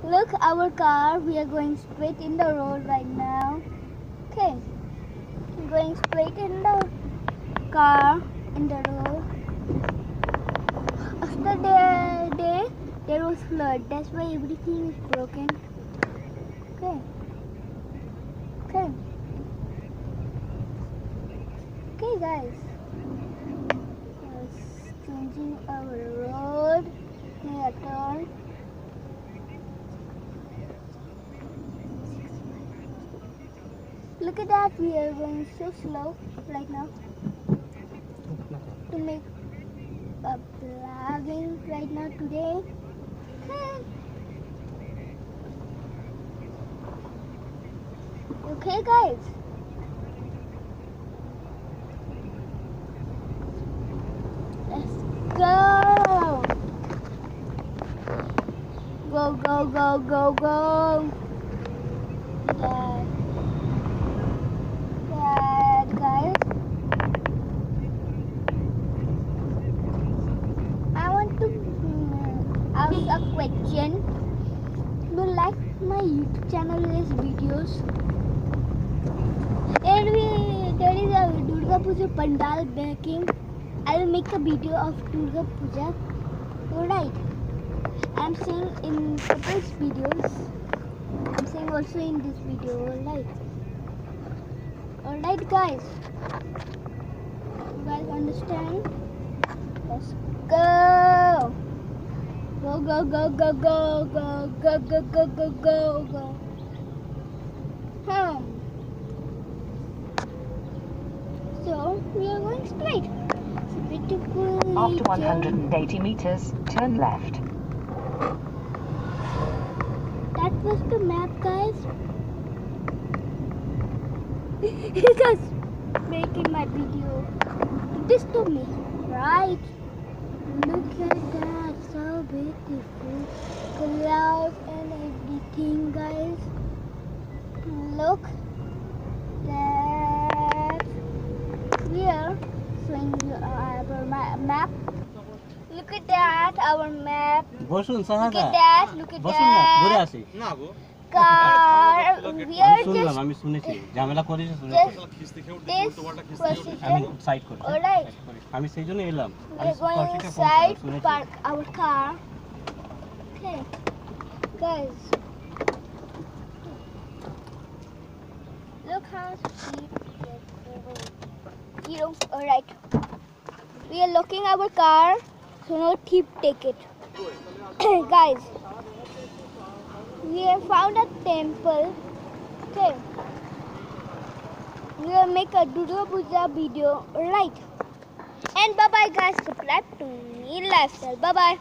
Look, our car. We are going straight in the road right now. Okay, going straight in the car in the road. After there was flood. That's why everything is broken. Okay. Okay. Okay, guys. Just changing our road. Here, turn. Look at that. We are going so slow right now to make a vlogging right now today. Okay, guys. Let's go. Go, go, go, go, go. Dad, guys. I want to ask a question. Do you like my YouTube channel videos? There is a Durga Puja Pandal making. I will make a video of Durga Puja. Alright. I'm saying in separate videos. I'm saying also in this video. Alright. Alright, guys. You guys understand? Let's go. Go, go, go, go, go, go, go, go, go, go, go, go. So we are going straight. It's beautiful. After 180 meters, turn left. That was the map, guys. You guys making my video. This to me, right? Look at that, so beautiful. Clouds and everything, guys. Look. We are showing you our map. Look at that, our map. Look at that, look at that. Car. We are just this position. Alright. We're going inside, park our car. Okay. Guys. Look how steep it is. Alright. We are locking our car, so no thief take it. Guys, we have found a temple. Okay. We will make a Durga Puja video. Alright. And bye bye, guys. Subscribe to me lifestyle. Bye bye.